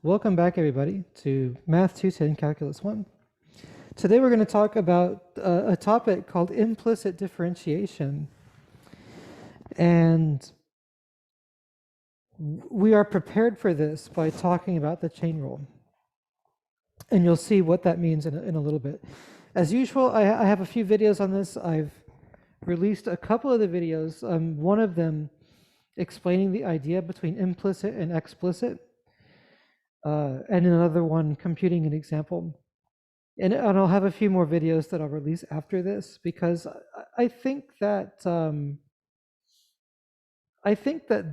Welcome back, everybody, to Math 210 Calculus 1. Today we're going to talk about a topic called implicit differentiation. And we are prepared for this by talking about the chain rule. And you'll see what that means in a little bit. As usual, I have a few videos on this. I've released a couple of the videos, one of them explaining the idea between implicit and explicit. And another one computing an example. And I'll have a few more videos that I'll release after this, because I think that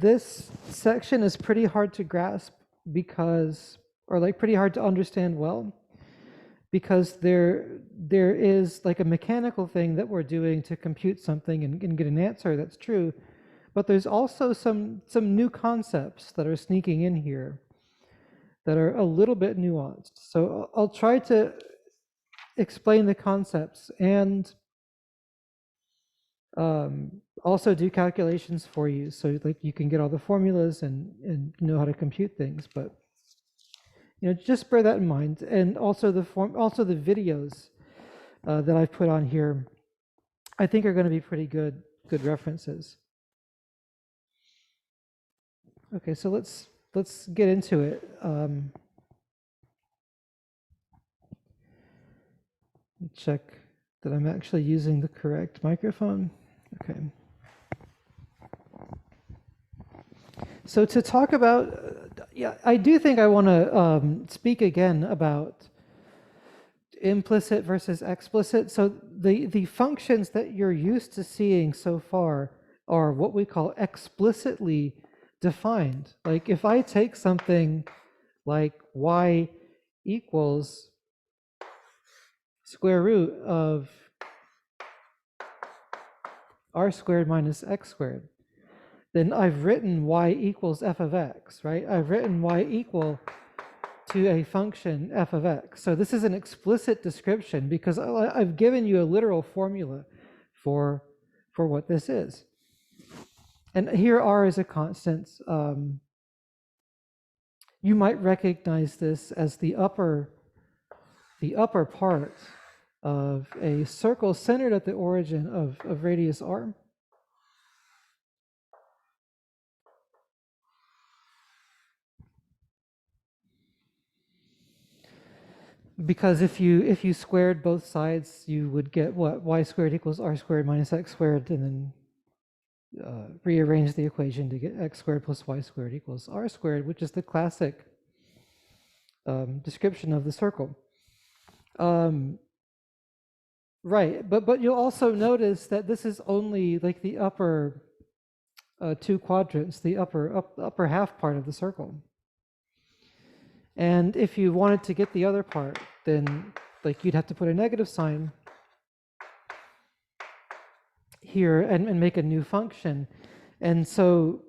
this section is pretty hard to grasp pretty hard to understand well, because there is like a mechanical thing that we're doing to compute something and get an answer that's true, but there's also some new concepts that are sneaking in here that are a little bit nuanced. So I'll try to explain the concepts and also do calculations for you, so like you can get all the formulas and know how to compute things. But just bear that in mind. And also the videos that I've put on here, I think are going to be pretty good references. Okay, so let's get into it. Check that I'm actually using the correct microphone. Okay. So to talk about, I do think I want to speak again about implicit versus explicit. So the functions that you're used to seeing so far are what we call explicitly defined. Like if I take something like y equals square root of r squared minus x squared, then I've written y equals f of x, right? I've written y equal to a function f of x. So this is an explicit description because I've given you a literal formula for what this is. And here r is a constant. You might recognize this as the upper part of a circle centered at the origin of radius r. Because if you squared both sides, you would get what? Y squared equals r squared minus x squared, and then rearrange the equation to get x squared plus y squared equals r squared, which is the classic description of the circle. Right, but you'll also notice that this is only like the upper two quadrants, the upper half part of the circle. And if you wanted to get the other part, then like you'd have to put a negative sign here and make a new function. And so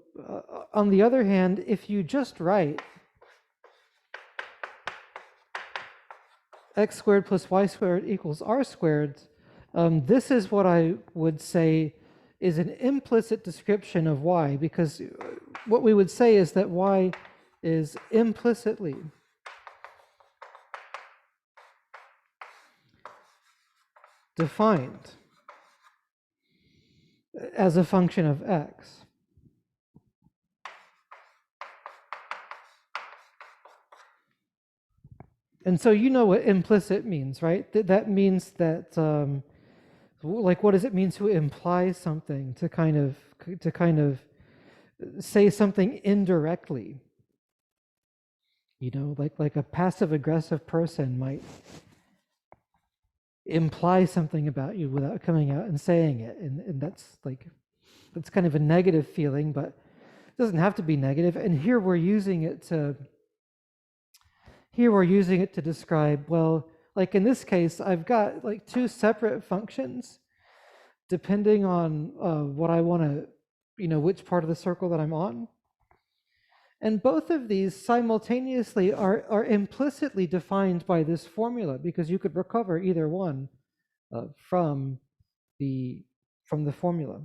on the other hand, if you just write x squared plus y squared equals r squared, this is what I would say is an implicit description of y, because what we would say is that y is implicitly defined as a function of x. And so you know what implicit means, right? That means that, like, what does it mean to imply something, to kind of say something indirectly? Like a passive-aggressive person might imply something about you without coming out and saying it, and that's kind of a negative feeling, but it doesn't have to be negative. And here we're using it to describe, well, like in this case, I've got like two separate functions depending on what I want to, which part of the circle that I'm on. And both of these simultaneously are implicitly defined by this formula, because you could recover either one from the formula.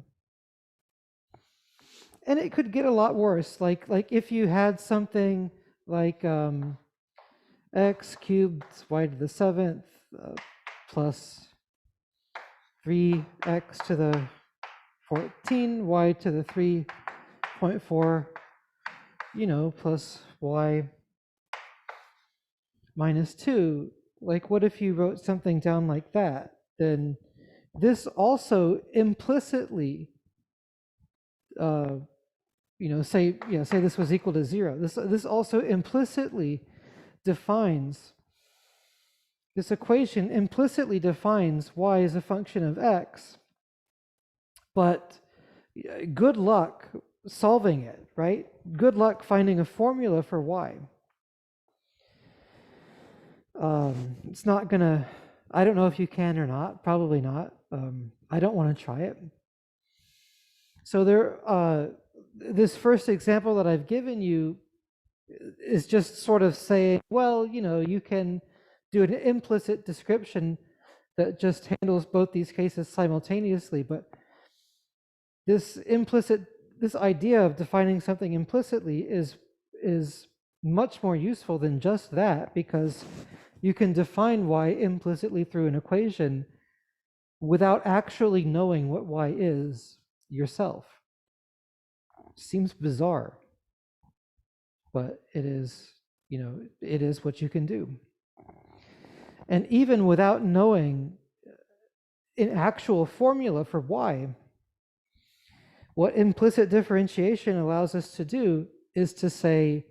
And it could get a lot worse. Like if you had something like x cubed y to the 7th plus 3x to the 14 y to the 3.4, you know, plus y minus 2. Like, what if you wrote something down like that? Then this also implicitly, you know, say this was equal to 0. This also implicitly defines, this equation implicitly defines y as a function of x, but good luck solving it, right? Good luck finding a formula for y. It's not gonna, I don't know if you can or not, probably not. I don't want to try it. So this first example that I've given you is just sort of saying, well, you know, you can do an implicit description that just handles both these cases simultaneously, but this idea of defining something implicitly is much more useful than just that, because you can define y implicitly through an equation without actually knowing what y is yourself. Seems bizarre, but it is, you know, it is what you can do. And even without knowing an actual formula for y, what implicit differentiation allows us to do is to say,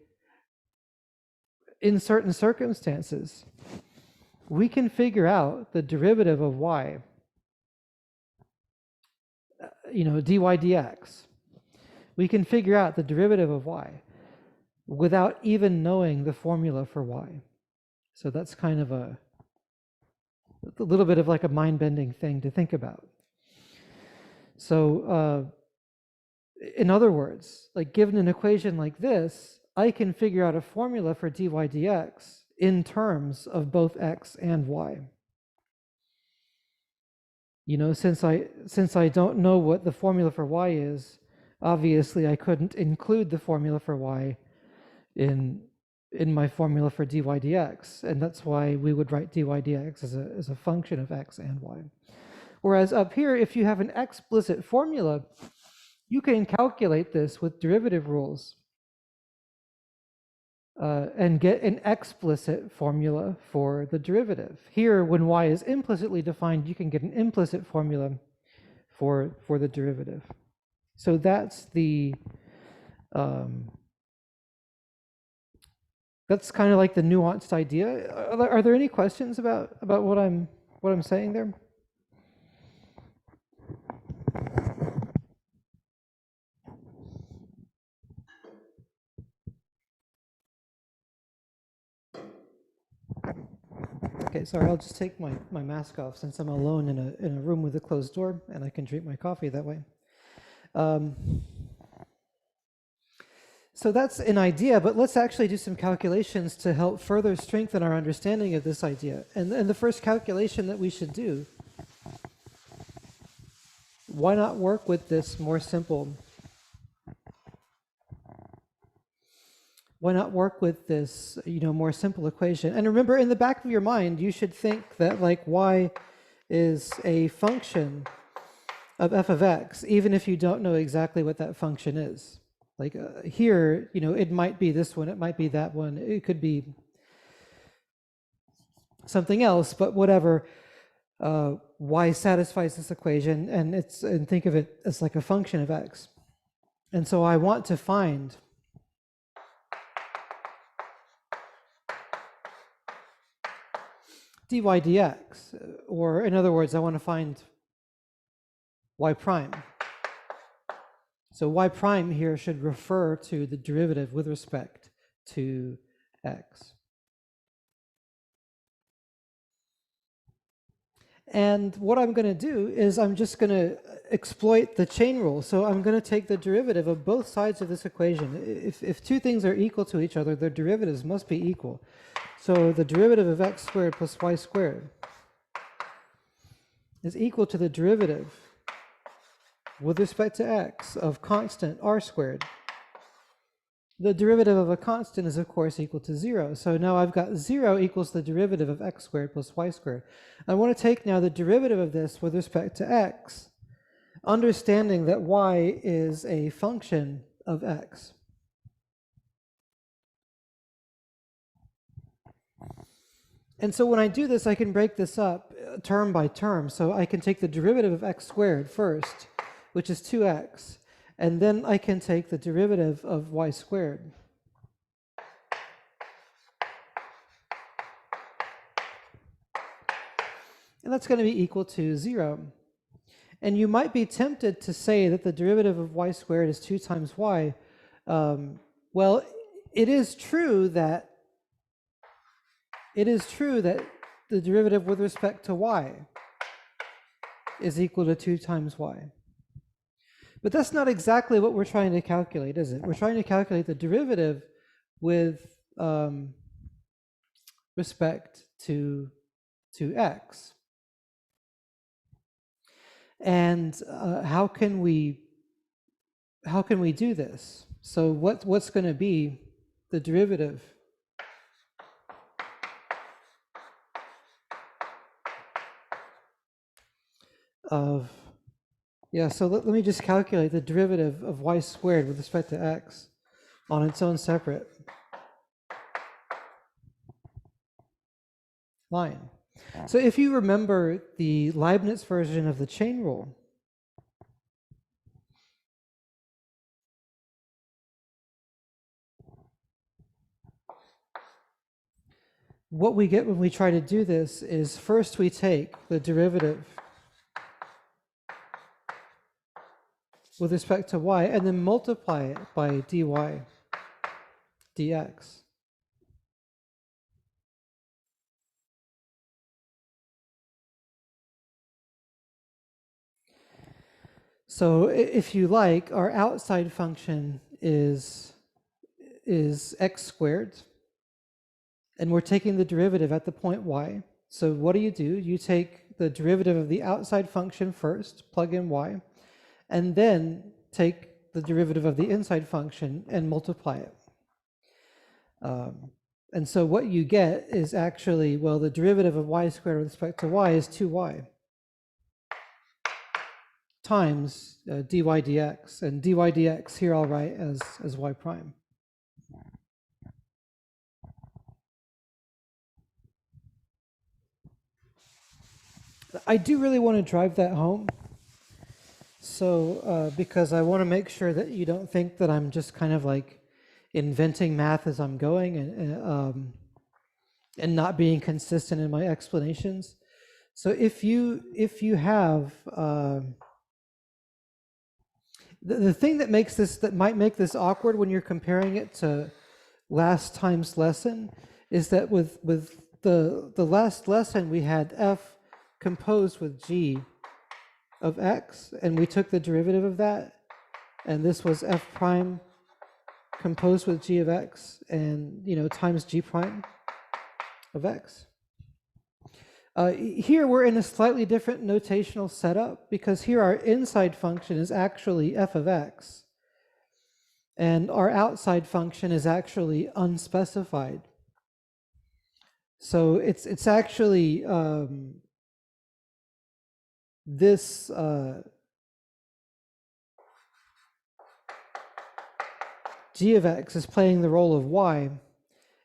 in certain circumstances, we can figure out the derivative of y, you know, dy dx. We can figure out the derivative of y without even knowing the formula for y. So that's kind of a little bit of like a mind-bending thing to think about. So in other words, like given an equation like this, I can figure out a formula for dy dx in terms of both x and y. You know, since I don't know what the formula for y is, obviously I couldn't include the formula for y in my formula for dy dx, and that's why we would write dy dx as a function of x and y. Whereas up here, if you have an explicit formula, you can calculate this with derivative rules and get an explicit formula for the derivative. Here, when y is implicitly defined, you can get an implicit formula for the derivative. So that's the that's kind of like the nuanced idea. Are there any questions about what I'm saying there? Okay, sorry, I'll just take my mask off since I'm alone in a room with a closed door, and I can drink my coffee that way. So that's an idea, but let's actually do some calculations to help further strengthen our understanding of this idea. And the first calculation that we should do, why not work with this more simple? Why not work with this, you know, more simple equation? And remember, in the back of your mind, you should think that like y is a function of f of x, even if you don't know exactly what that function is. Like here, you know, it might be this one, it might be that one, it could be something else, but whatever, y satisfies this equation, and think of it as like a function of x. And so I want to find dy dx, or in other words, I want to find y prime. So y prime here should refer to the derivative with respect to x. And what I'm going to do is I'm just going to exploit the chain rule. So I'm going to take the derivative of both sides of this equation. If two things are equal to each other, their derivatives must be equal. So the derivative of x squared plus y squared is equal to the derivative with respect to x of constant r squared the derivative of a constant is of course equal to 0. So now I've got 0 equals the derivative of x squared plus y squared. I want to take now the derivative of this with respect to x, understanding that y is a function of x. And so when I do this, I can break this up term by term. So I can take the derivative of x squared first, which is 2x, and then I can take the derivative of y squared. And that's going to be equal to 0. And you might be tempted to say that the derivative of y squared is 2 times y. Well, it is true that the derivative with respect to y is equal to 2 times y. But that's not exactly what we're trying to calculate, is it? We're trying to calculate the derivative with respect to x. And how can we do this? So what's going to be the derivative of, so let me just calculate the derivative of y squared with respect to x on its own separate line. So if you remember the Leibniz version of the chain rule, what we get when we try to do this is first we take the derivative with respect to y and then multiply it by dy dx. So if you like, our outside function is x squared, and we're taking the derivative at the point y. So what do? You take the derivative of the outside function first, plug in y, and then take the derivative of the inside function and multiply it. And so what you get is actually, well, the derivative of y squared with respect to y is 2y times dy dx, and dy dx here I'll write as y prime. I do really want to drive that home. So because I want to make sure that you don't think that I'm just kind of like inventing math as I'm going and not being consistent in my explanations. So if you have the thing that might make this awkward when you're comparing it to last time's lesson is that with the last lesson we had f composed with g of x, and we took the derivative of that, and this was f prime composed with g of x and times g prime of x. Here we're in a slightly different notational setup because here our inside function is actually f of x and our outside function is actually unspecified. So it's actually this g of x is playing the role of y,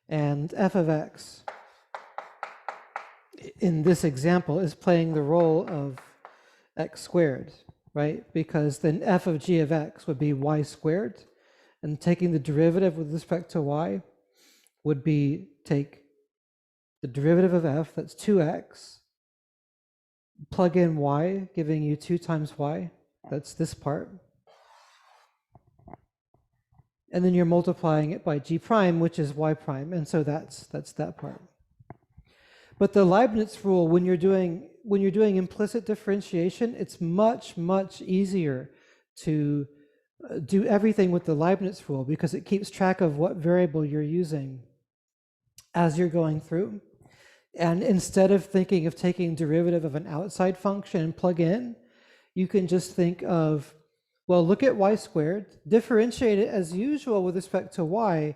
and f of x in this example is playing the role of x squared, right? Because then f of g of x would be y squared, and taking the derivative with respect to y would be take the derivative of f, that's 2x, plug in y, giving you 2 times y, that's this part. And then you're multiplying it by g prime, which is y prime, and so that's that part. But the Leibniz rule, when you're doing implicit differentiation, it's much easier to do everything with the Leibniz rule because it keeps track of what variable you're using as you're going through. And instead of thinking of taking derivative of an outside function and plug in, you can just think of Well, look at y squared, differentiate it as usual with respect to y,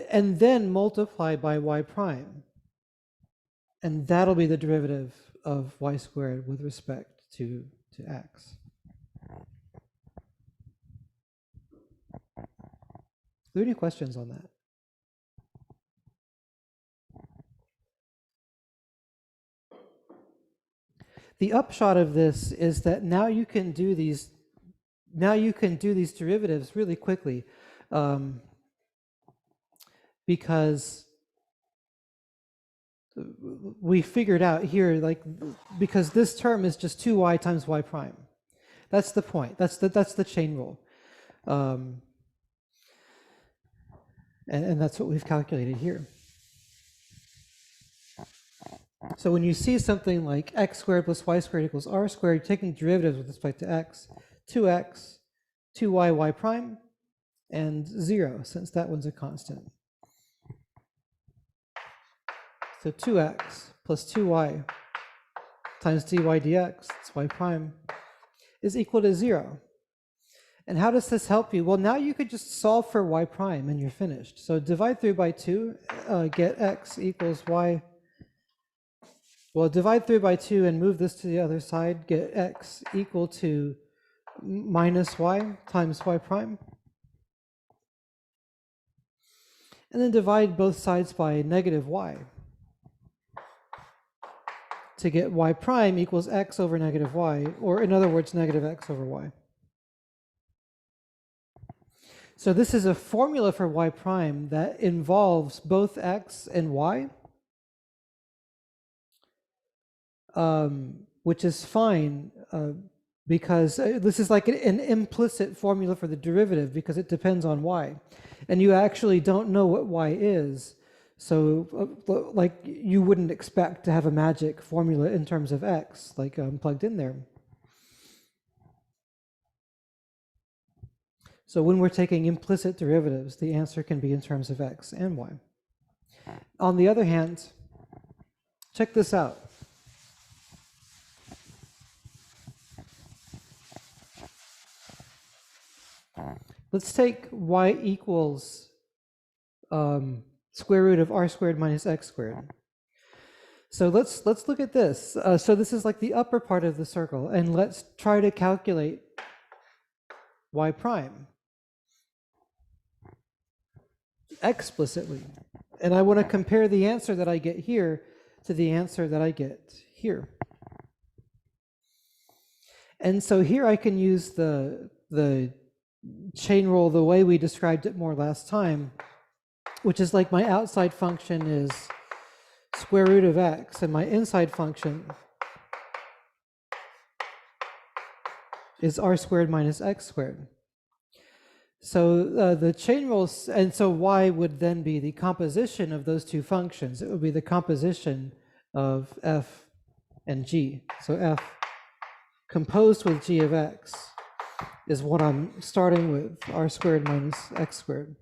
and then multiply by y prime. And that'll be the derivative of y squared with respect to x. Are there any questions on that? The upshot of this is that now you can do these derivatives really quickly, because we figured out here, like, because this term is just 2y times y prime. That's the point. That's the chain rule, and that's what we've calculated here. So when you see something like x squared plus y squared equals r squared, you're taking derivatives with respect to x, 2x, 2y, y prime, and 0, since that one's a constant. So 2x plus 2y times dy dx, that's y prime, is equal to 0. And how does this help you? Well, now you could just solve for y prime and you're finished. So divide through by 2, get x equals y. Well, divide through by 2 and move this to the other side, get x equal to minus y times y prime. And then divide both sides by negative y to get y prime equals x over negative y, or in other words, negative x over y. So this is a formula for y prime that involves both x and y, which is fine, because this is like an implicit formula for the derivative because it depends on y. And you actually don't know what y is, so like you wouldn't expect to have a magic formula in terms of x, like plugged in there. So when we're taking implicit derivatives, the answer can be in terms of x and y. On the other hand, check this out. Let's take y equals square root of r squared minus x squared. So let's look at this. So this is like the upper part of the circle, and let's try to calculate y prime explicitly. And I want to compare the answer that I get here to the answer that I get here. And so here I can use the chain rule the way we described it more last time, which is like my outside function is square root of x, and my inside function is r squared minus x squared. So the chain rules, and so y would then be the composition of those two functions. It would be the composition of f and g. So f composed with g of x is what I'm starting with, r squared minus x squared.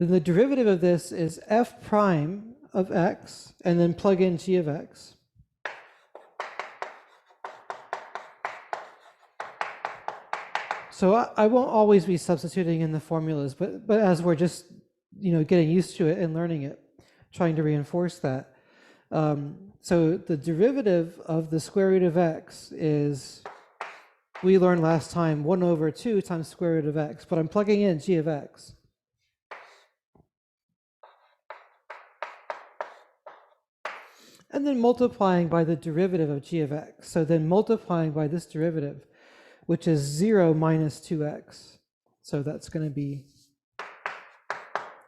Then the derivative of this is f prime of x, and then plug in g of x. So I won't always be substituting in the formulas, but as we're just getting used to it and learning it, trying to reinforce that. So the derivative of the square root of x is, we learned last time, 1 over 2 times square root of x, but I'm plugging in g of x. And then multiplying by the derivative of g of x. So then multiplying by this derivative, which is 0 minus 2x. So that's going to be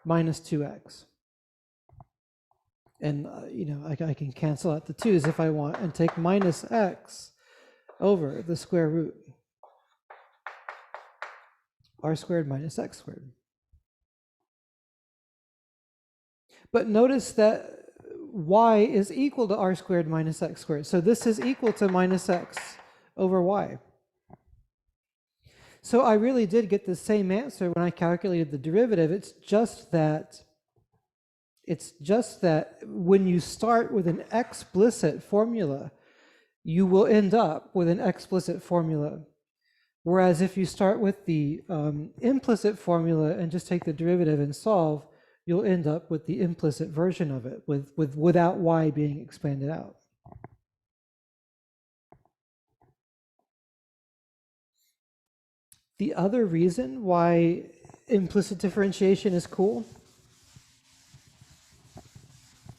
minus 2x. And I can cancel out the 2's if I want and take minus x over the square root, r squared minus x squared. But notice that y is equal to r squared minus x squared. So this is equal to minus x over y. So I really did get the same answer when I calculated the derivative. It's just that when you start with an explicit formula, you will end up with an explicit formula. Whereas if you start with the implicit formula and just take the derivative and solve, you'll end up with the implicit version of it without y being expanded out. The other reason why implicit differentiation is cool,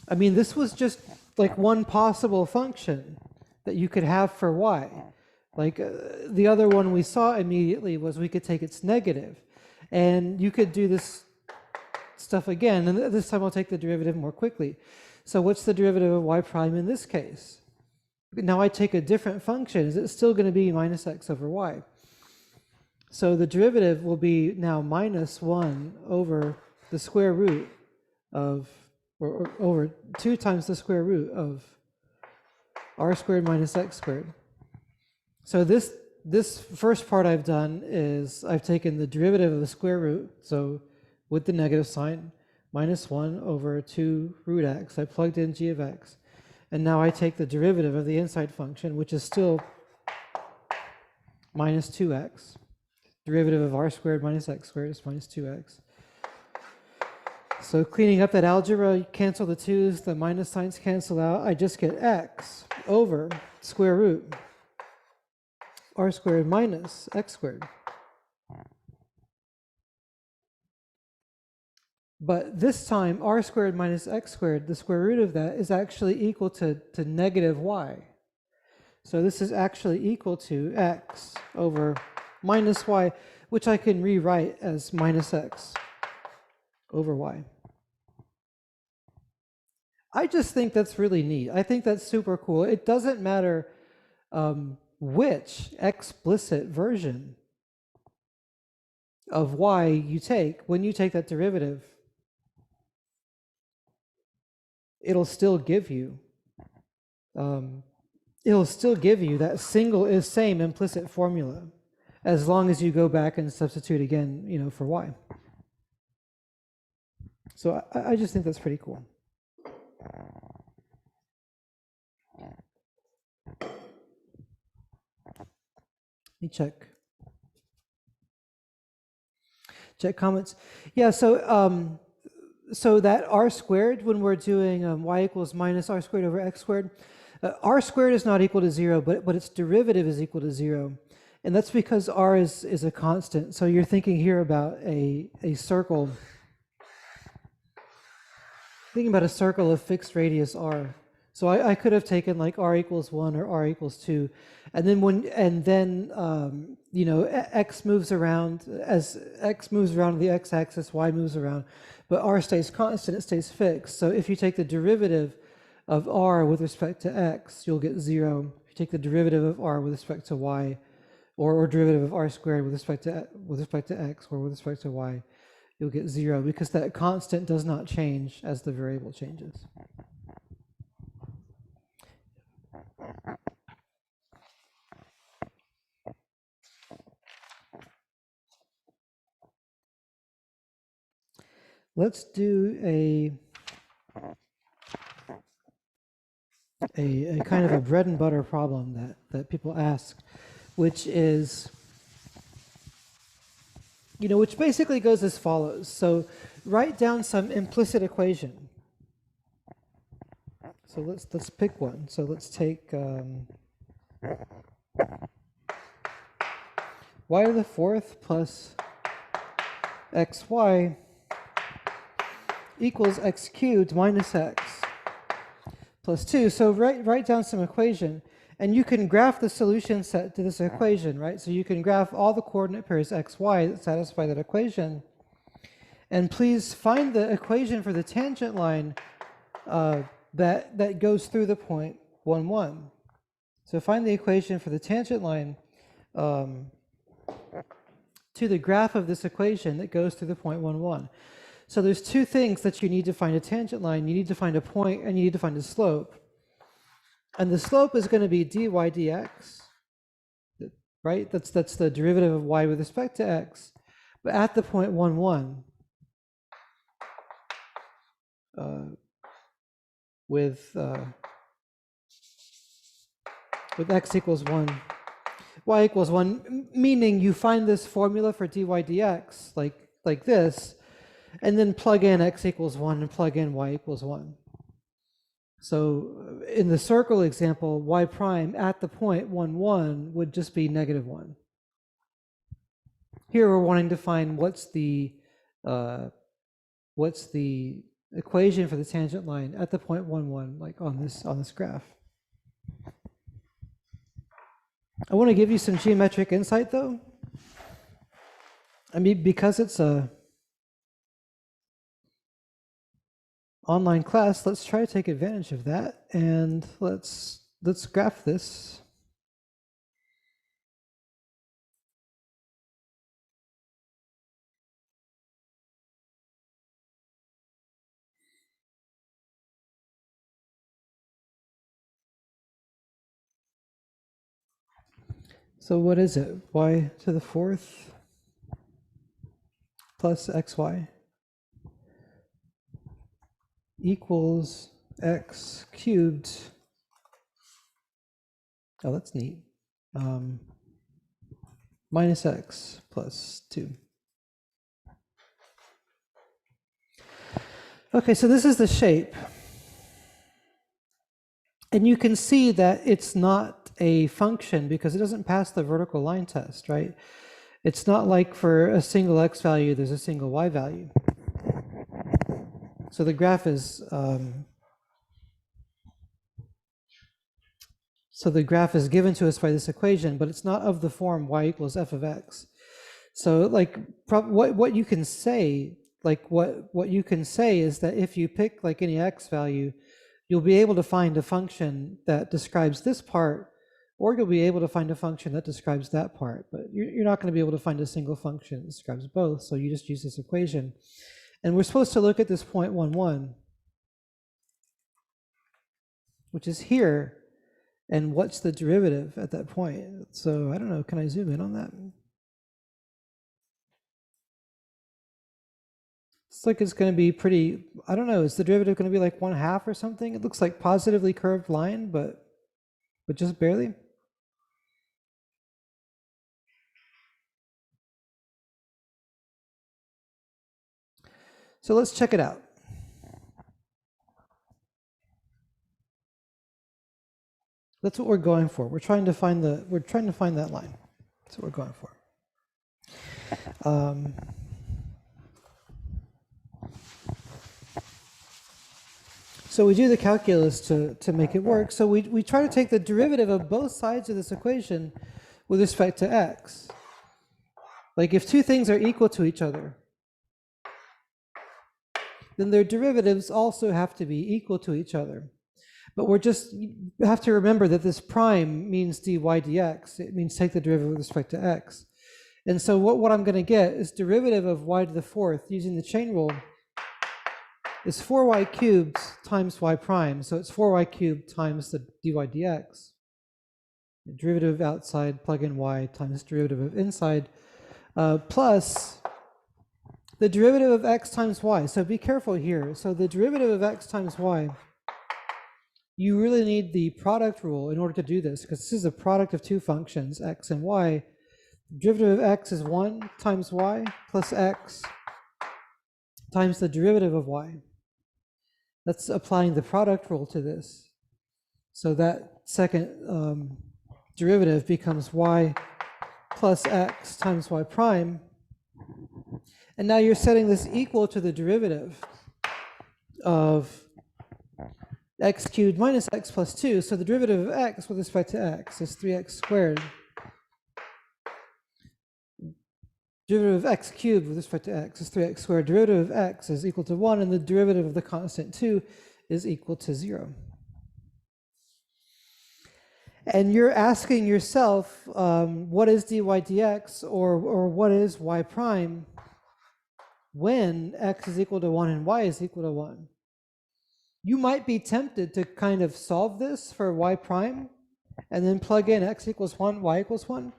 I mean, this was just like one possible function that you could have for y. Like the other one we saw immediately was we could take its negative, and you could do this stuff again, and this time I'll take the derivative more quickly. So what's the derivative of y prime in this case? Now I take a different function. Is it still going to be minus x over y? So the derivative will be now minus 1 over the square root of, or over 2 times the square root of r squared minus x squared. So this first part I've done is I've taken the derivative of the square root, so with the negative sign, minus 1 over 2 root x. I plugged in g of x. And now I take the derivative of the inside function, which is still minus 2x. Derivative of r squared minus x squared is minus 2x. So cleaning up that algebra, you cancel the 2's, the minus signs cancel out. I just get x over square root r squared minus x squared. But this time, r squared minus x squared, the square root of that, is actually equal to negative y. So this is actually equal to x over minus y, which I can rewrite as minus x over y. I just think that's really neat. I think that's super cool. It doesn't matter which explicit version of y you take. When you take that derivative, it'll still give you that same implicit formula, as long as you go back and substitute again, you know, for y. So I just think that's pretty cool. Let me check comments. Yeah, so so that r squared, when we're doing y equals minus r squared over x squared, r squared is not equal to 0, but its derivative is equal to 0. And that's because r is a constant. So you're thinking here about a circle. Thinking about a circle of fixed radius r. So I could have taken like r equals 1 or r equals 2. And then you know, x moves around. As x moves around the x-axis, y moves around. But r stays constant, it stays fixed. So if you take the derivative of r with respect to x, you'll get 0. If you take the derivative of r with respect to y, or derivative of r squared with respect to x, or with respect to y, you'll get 0, because that constant does not change as the variable changes. Let's do a kind of a bread and butter problem that people ask, which is, you know, which basically goes as follows. So write down some implicit equation. So let's pick one. So let's take y to the 4th plus xy equals x cubed minus x plus 2. So write down some equation, and you can graph the solution set to this equation, right? So you can graph all the coordinate pairs x, y that satisfy that equation. And please find the equation for the tangent line that goes through the point 1, 1. So find the equation for the tangent line to the graph of this equation that goes through the point 1, 1. So there's two things that you need to find a tangent line. You need to find a point, and you need to find a slope. And the slope is going to be dy dx, right? That's the derivative of y with respect to x. But at the point 1, 1, with with x equals 1, y equals 1, meaning you find this formula for dy dx like this, and then plug in x equals 1 and plug in y equals 1. So in the circle example, y prime at the point 1, 1 would just be -1. Here we're wanting to find what's the equation for the tangent line at the point 1, 1, like on this graph. I want to give you some geometric insight though. I mean, because it's a online class, let's try to take advantage of that, and let's graph this. So what is it? Y to the 4th plus xy equals x cubed. Oh, that's neat. Minus x plus 2. Okay, so this is the shape. And you can see that it's not a function because it doesn't pass the vertical line test, right? It's not like for a single x value, there's a single y value. So the graph is given to us by this equation, but it's not of the form y equals f of x. So like what you can say, what you can say is that if you pick like any x value, you'll be able to find a function that describes this part, or you'll be able to find a function that describes that part, but you're not going to be able to find a single function that describes both, so you just use this equation. And we're supposed to look at this point 1, 1, which is here, and what's the derivative at that point? So I don't know, can I zoom in on that? It's like it's going to be pretty, I don't know, is the derivative going to be like 1/2 or something? It looks like positively curved line, but just barely. So let's check it out. That's what we're going for. We're trying to find that line. That's what we're going for. So we do the calculus to make it work. So we try to take the derivative of both sides of this equation with respect to x. Like if two things are equal to each other, then their derivatives also have to be equal to each other. But you have to remember that this prime means dy dx. It means take the derivative with respect to x. And so what I'm going to get is derivative of y to the 4th using the chain rule is 4y cubed times y prime. So it's 4y cubed times the dy dx. The derivative of outside, plug in y times derivative of inside, plus the derivative of x times y. So be careful here. So the derivative of x times y, you really need the product rule in order to do this, because this is a product of two functions, x and y. The derivative of x is 1 times y plus x times the derivative of y. That's applying the product rule to this. So that second derivative becomes y plus x times y prime. And now you're setting this equal to the derivative of x cubed minus x plus 2. So the derivative of x with respect to x is 3x squared. Derivative of x cubed with respect to x is 3x squared. Derivative of x is equal to 1, and the derivative of the constant 2 is equal to 0. And you're asking yourself, what is dy dx, or what is y prime when x is equal to 1 and y is equal to 1? You might be tempted to kind of solve this for y prime and then plug in x equals 1, y equals 1.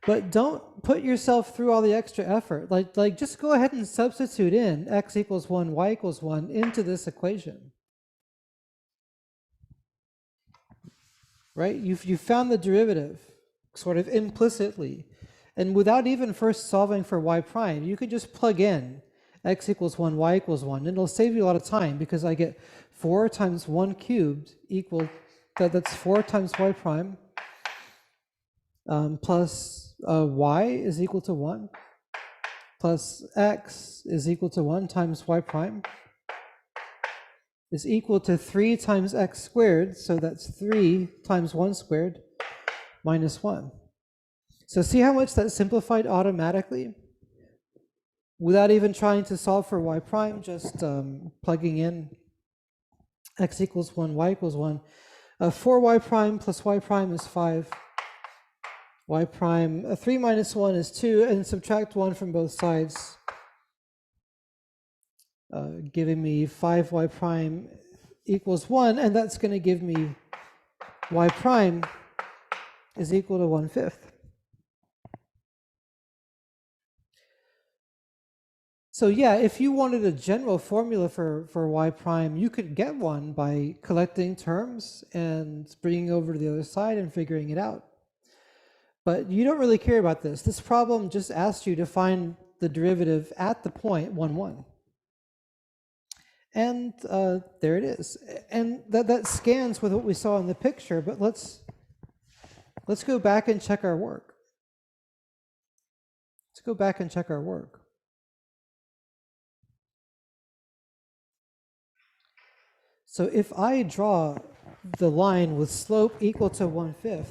But don't put yourself through all the extra effort. Like just go ahead and substitute in x equals 1, y equals 1 into this equation. right? You found the derivative sort of implicitly. And without even first solving for y prime, you could just plug in x equals 1, y equals 1, and it'll save you a lot of time because I get 4 times 1 cubed equal, that's 4 times y prime, plus y is equal to 1, plus x is equal to 1 times y prime, is equal to 3 times x squared, so that's 3 times 1 squared minus 1. So see how much that simplified automatically? Without even trying to solve for y prime, just plugging in x equals 1, y equals 1. 4y prime plus y prime is 5. Y prime, 3 minus 1 is 2, and subtract 1 from both sides, giving me 5y prime equals 1, and that's going to give me y prime is equal to 1/5. So yeah, if you wanted a general formula for y prime, you could get one by collecting terms and bringing over to the other side and figuring it out. But you don't really care about this. This problem just asked you to find the derivative at the point 1, 1. And there it is. And that scans with what we saw in the picture, but let's go back and check our work. Let's go back and check our work. So if I draw the line with slope equal to 1/5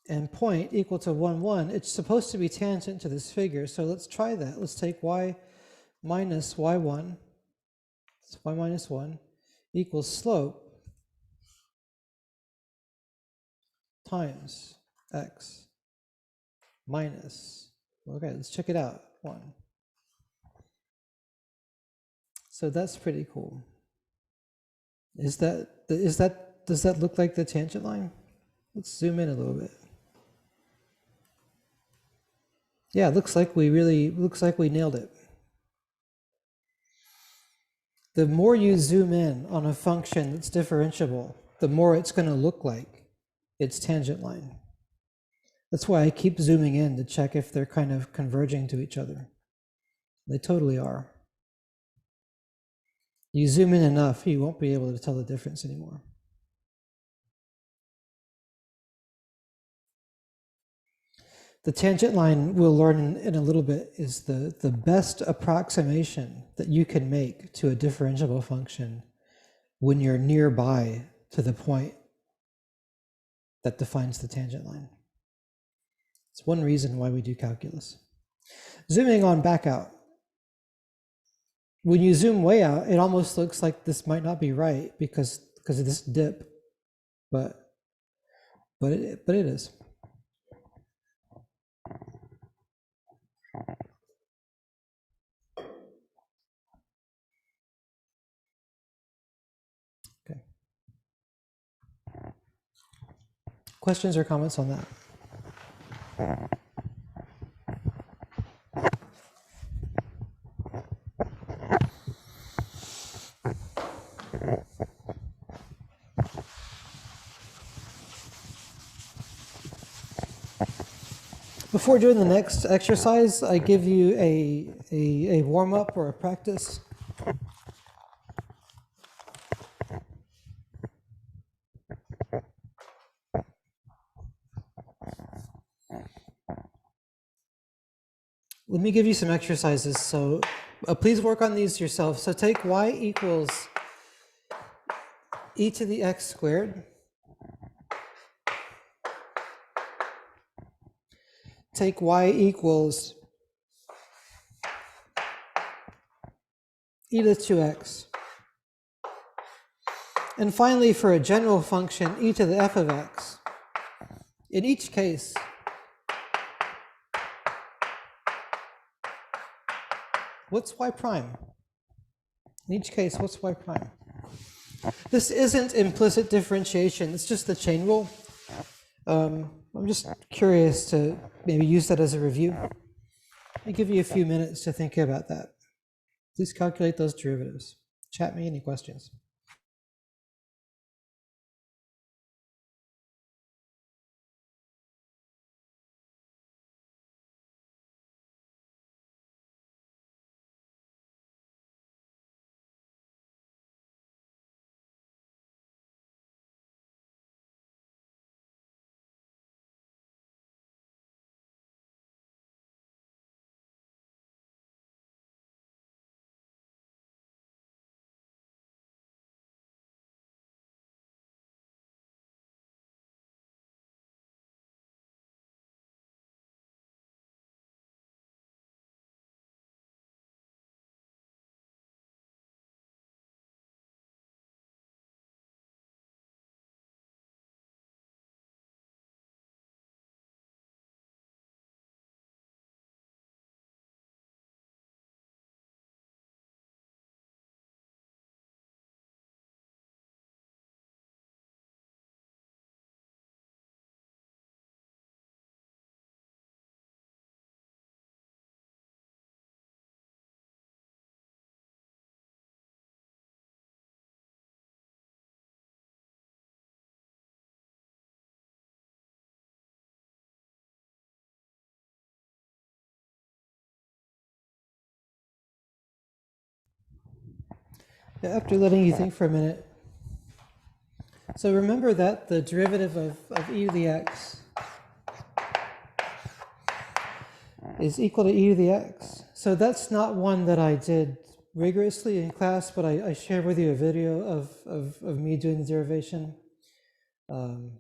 and point equal to 1, 1, it's supposed to be tangent to this figure. So let's try that. Let's take y minus y1, so y minus 1 equals slope times x minus, okay, let's check it out, 1. So that's pretty cool. Does that look like the tangent line? Let's zoom in a little bit. Yeah, it looks like we nailed it. The more you zoom in on a function that's differentiable, the more it's going to look like its tangent line. That's why I keep zooming in to check if they're kind of converging to each other. They totally are. You zoom in enough, you won't be able to tell the difference anymore. The tangent line, we'll learn in a little bit, is the best approximation that you can make to a differentiable function when you're nearby to the point that defines the tangent line. It's one reason why we do calculus. Zooming on back out. When you zoom way out, it almost looks like this might not be right because of this dip, but it is. Okay. Questions or comments on that? Before doing the next exercise, I give you a warm-up or a practice. Let me give you some exercises. So please work on these yourself. So take y equals e to the x squared. Take y equals e to the 2x. And finally, for a general function, e to the f of x. In each case, what's y prime? In each case, what's y prime? This isn't implicit differentiation, it's just the chain rule. I'm just curious to maybe use that as a review. I'll give you a few minutes to think about that. Please calculate those derivatives. Chat me any questions. After letting you think for a minute. So remember that the derivative of e to the x is equal to e to the x. So that's not one that I did rigorously in class, but I shared with you a video of me doing the derivation. And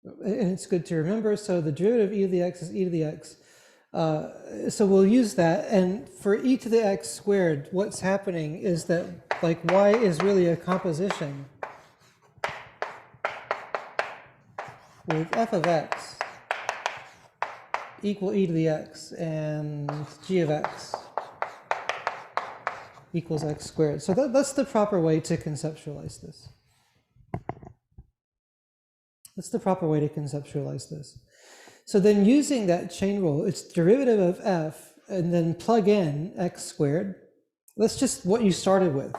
it's good to remember. So the derivative of e to the x is e to the x. So we'll use that. And for e to the x squared, what's happening is that like y is really a composition with f of x equal e to the x and g of x equals x squared. So that's the proper way to conceptualize this. That's the proper way to conceptualize this. So then using that chain rule, it's derivative of f and then plug in x squared. That's just what you started with.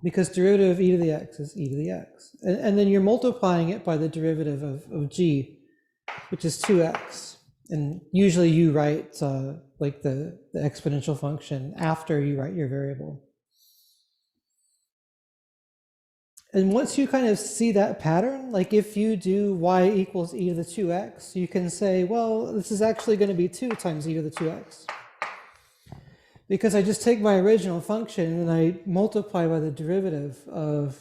Because derivative of e to the x is e to the x. And then you're multiplying it by the derivative of g, which is 2x. And usually you write like the exponential function after you write your variable. And once you kind of see that pattern, like if you do y equals e to the 2x, you can say, well, this is actually going to be 2 times e to the 2x. Because I just take my original function and I multiply by the derivative of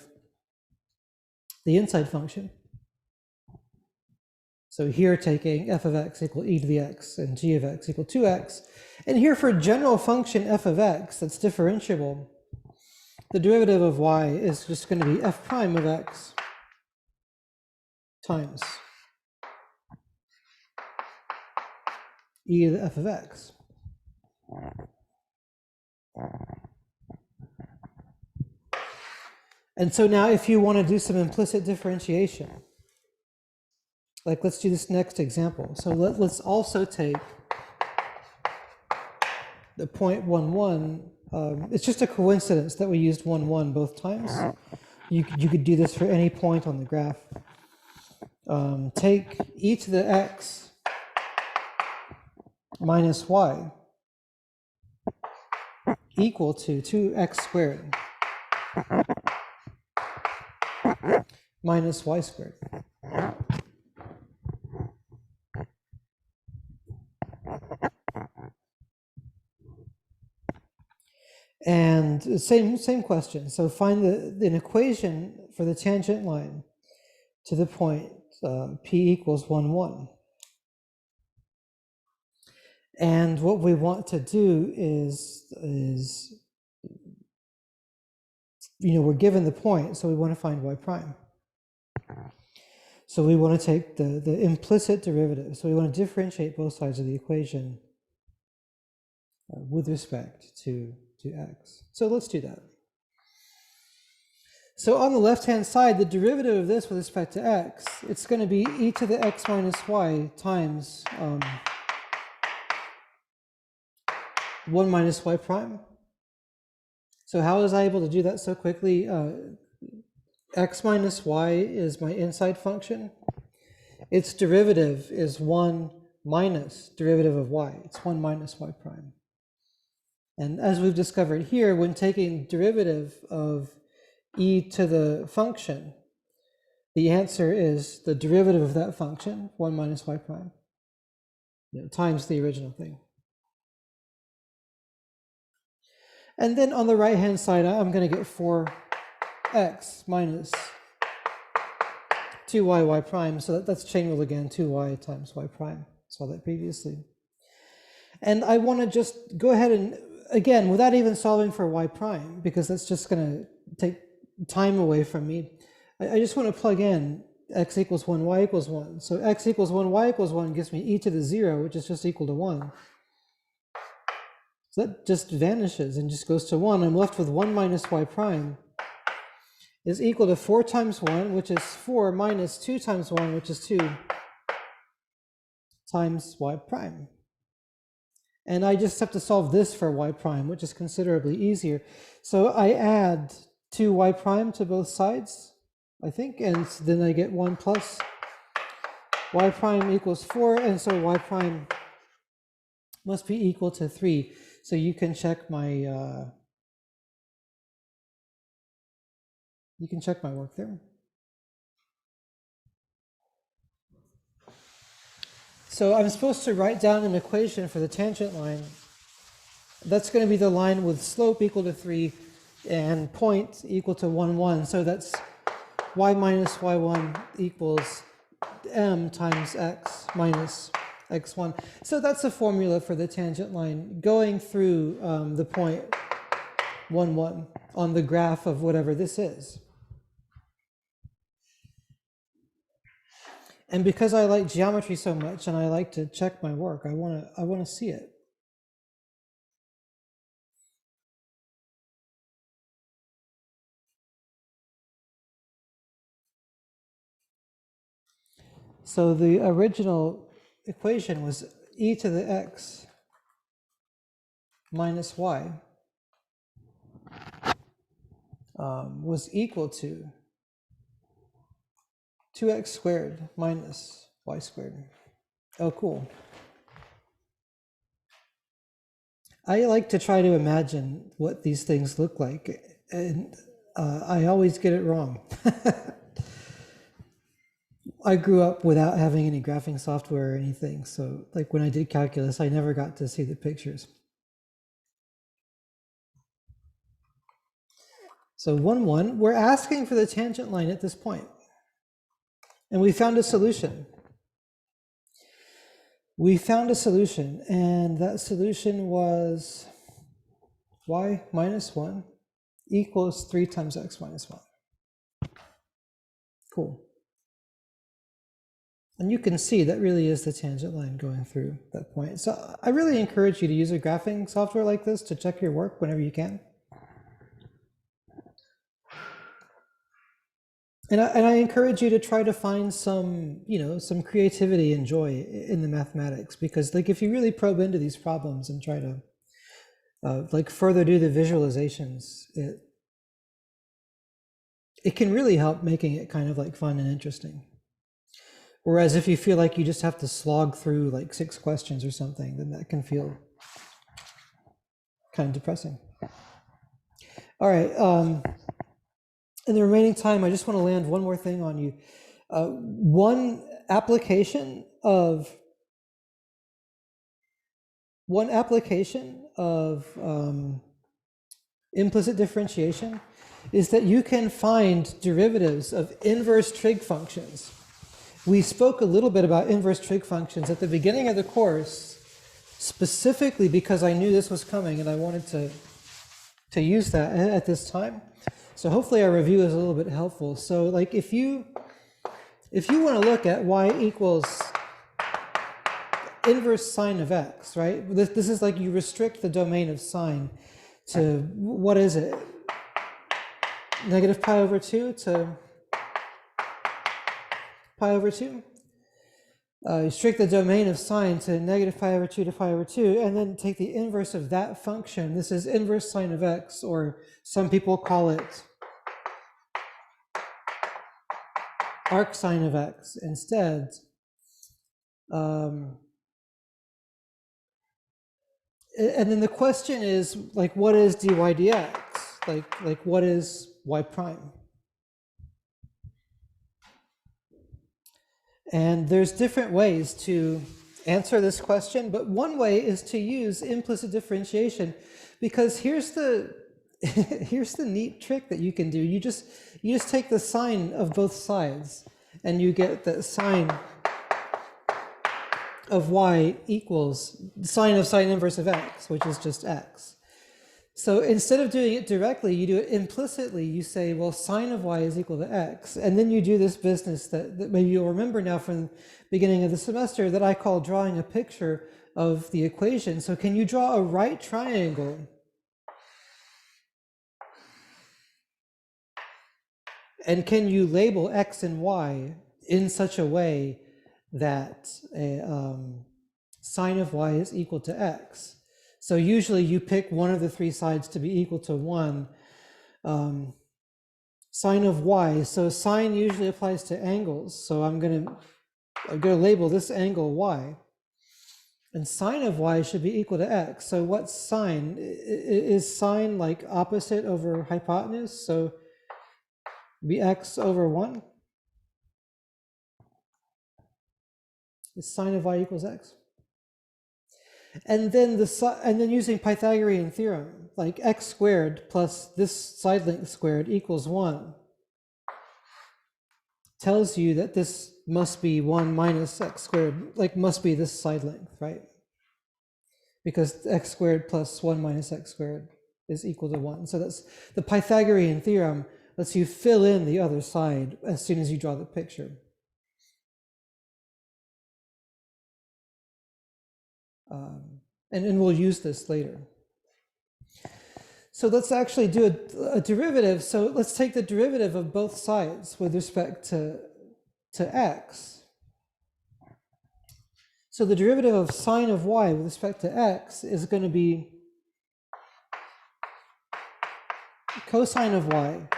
the inside function. So here taking f of x equal e to the x and g of x equal 2x. And here for general function f of x that's differentiable, the derivative of y is just going to be f prime of x times e to the f of x. And so now if you want to do some implicit differentiation, like let's do this next example. So let's also take the point 1, 1. It's just a coincidence that we used 1, 1 both times. You could do this for any point on the graph. Take e to the x minus y equal to 2x squared minus y squared. And same question. So find an equation for the tangent line to the point p equals 1, 1. And what we want to do is we're given the point, so we want to find y prime. So we want to take the implicit derivative. So we want to differentiate both sides of the equation with respect to x. So let's do that. So on the left-hand side, the derivative of this with respect to x, it's going to be e to the x minus y times 1 minus y prime. So how was I able to do that so quickly? X minus y is my inside function. Its derivative is 1 minus derivative of y. It's 1 minus y prime. And as we've discovered here, when taking derivative of e to the function, the answer is the derivative of that function, 1 minus y prime, times the original thing. And then on the right-hand side, I'm going to get 4x minus 2y prime. So that's chain rule again, 2y times y prime. Saw that previously. And I want to just go ahead and, again, without even solving for y prime, because that's just going to take time away from me, I just want to plug in x equals 1, y equals 1. So x equals 1, y equals 1 gives me e to the 0, which is just equal to 1. So that just vanishes and just goes to 1. I'm left with 1 minus y prime is equal to 4 times 1, which is 4, minus 2 times 1, which is 2, times y prime. And I just have to solve this for y prime, which is considerably easier. So I add 2y prime to both sides, I think, and then I get 1 plus y prime equals 4, and so y prime must be equal to 3. So you can check my work there. So I'm supposed to write down an equation for the tangent line. That's going to be the line with slope equal to 3 and point equal to 1, 1. So that's y minus y1 equals m times x minus x1. So that's a formula for the tangent line going through the point 1, 1 on the graph of whatever this is. And because I like geometry so much and I like to check my work, I want to see it. So the original equation was e to the x minus y was equal to 2x squared minus y squared. Oh, cool. I like to try to imagine what these things look like, and I always get it wrong. I grew up without having any graphing software or anything, so like when I did calculus, I never got to see the pictures. So 1, 1, we're asking for the tangent line at this point. And we found a solution. We found a solution, and that solution was y minus 1 equals 3 times x minus 1. Cool. And you can see that really is the tangent line going through that point. So I really encourage you to use a graphing software like this to check your work whenever you can. And I encourage you to try to find some, some creativity and joy in the mathematics, because like if you really probe into these problems and try to like further do the visualizations, it can really help making it kind of like fun and interesting. Whereas if you feel like you just have to slog through like 6 questions or something, then that can feel kind of depressing. All right. In the remaining time, I just want to land one more thing on you. One application of implicit differentiation is that you can find derivatives of inverse trig functions. We spoke a little bit about inverse trig functions at the beginning of the course, specifically because I knew this was coming and I wanted to use that at this time. So hopefully our review is a little bit helpful. So like if you want to look at y equals inverse sine of x, right? This is like you restrict the domain of sine to, what is it? Negative pi over 2 to pi over 2. You restrict the domain of sine to negative pi over 2 to pi over 2, and then take the inverse of that function. This is inverse sine of x, or some people call it arc sine of x instead. And then the question is, like, what is dy dx? Like what is y prime? And there's different ways to answer this question, but one way is to use implicit differentiation, because here's the here's the neat trick that you can do. You just take the sine of both sides, and you get the sine of y equals sine of sine inverse of x, which is just x. So instead of doing it directly, you do it implicitly. You say, well, sine of y is equal to x. And then you do this business that maybe you'll remember now from the beginning of the semester that I call drawing a picture of the equation. So can you draw a right triangle? And can you label x and y in such a way that sine of y is equal to x? So usually you pick one of the 3 sides to be equal to 1. Sine of y, so sine usually applies to angles. So I'm going to label this angle y. And sine of y should be equal to x. So what's sine? Is sine like opposite over hypotenuse? So be x over 1? Is sine of y equals x? And then using Pythagorean theorem, like x squared plus this side length squared equals 1, tells you that this must be 1 minus x squared, like must be this side length, right? Because x squared plus 1 minus x squared is equal to 1. So that's the Pythagorean theorem lets you fill in the other side as soon as you draw the picture. And we'll use this later. So let's actually do a derivative. So let's take the derivative of both sides with respect to x. So the derivative of sine of y with respect to x is going to be cosine of y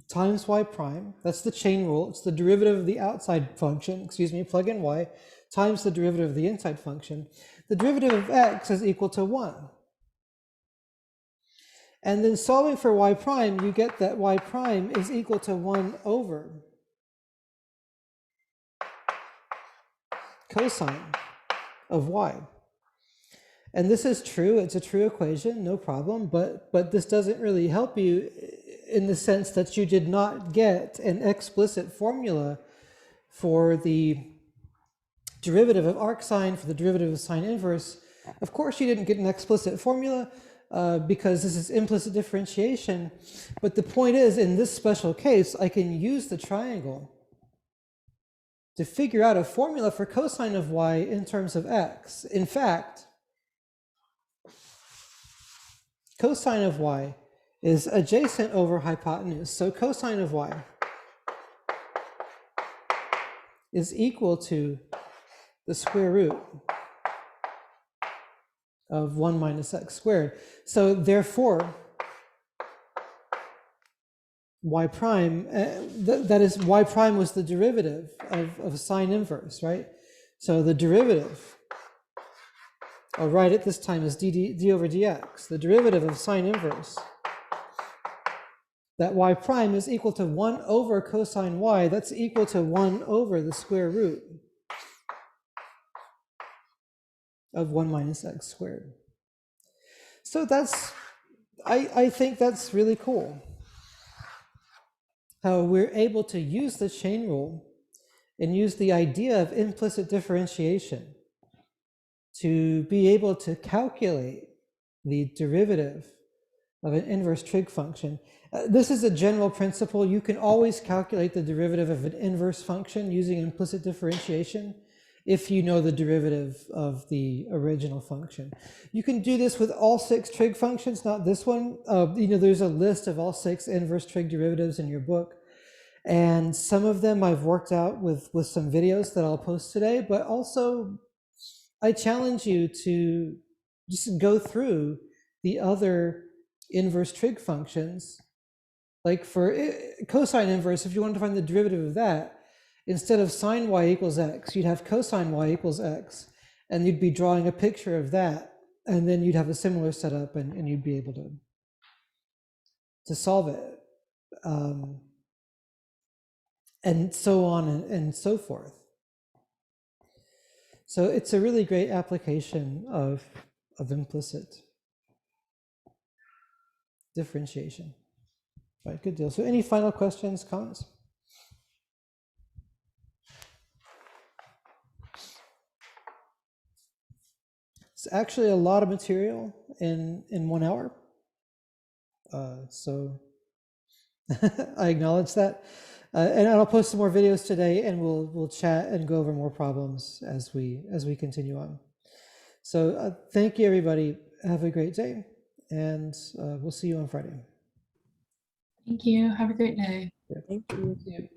times y prime. That's the chain rule. It's the derivative of the outside function, plug in y, times the derivative of the inside function. The derivative of x is equal to 1. And then solving for y prime, you get that y prime is equal to 1 over cosine of y. And this is true, it's a true equation, no problem, but this doesn't really help you in the sense that you did not get an explicit formula for the derivative of arcsine, for the derivative of sine inverse. Of course you didn't get an explicit formula because this is implicit differentiation, but the point is, in this special case, I can use the triangle to figure out a formula for cosine of y in terms of x. In fact, cosine of y is adjacent over hypotenuse. So cosine of y is equal to the square root of 1 minus x squared. So therefore, y prime, that is, y prime was the derivative of sine inverse, right? So the derivative, I'll write it this time as d over dx, the derivative of sine inverse, that y prime is equal to 1 over cosine y, that's equal to 1 over the square root of 1 minus x squared. So that's, I think that's really cool, how we're able to use the chain rule and use the idea of implicit differentiation to be able to calculate the derivative of an inverse trig function. This is a general principle. You can always calculate the derivative of an inverse function using implicit differentiation if you know the derivative of the original function. You can do this with all 6 trig functions, not this one. There's a list of all 6 inverse trig derivatives in your book. And some of them I've worked out with some videos that I'll post today, but also I challenge you to just go through the other inverse trig functions. Like for cosine inverse, if you want to find the derivative of that, instead of sine y equals x, you'd have cosine y equals x, and you'd be drawing a picture of that, and then you'd have a similar setup, and you'd be able to solve it. And so on and so forth. So it's a really great application of implicit differentiation. Right, good deal. So any final questions, comments? It's actually a lot of material in 1 hour. So I acknowledge that. And I'll post some more videos today, and we'll chat and go over more problems as we continue on. So thank you, everybody. Have a great day, and we'll see you on Friday. Thank you. Have a great day. Thank you.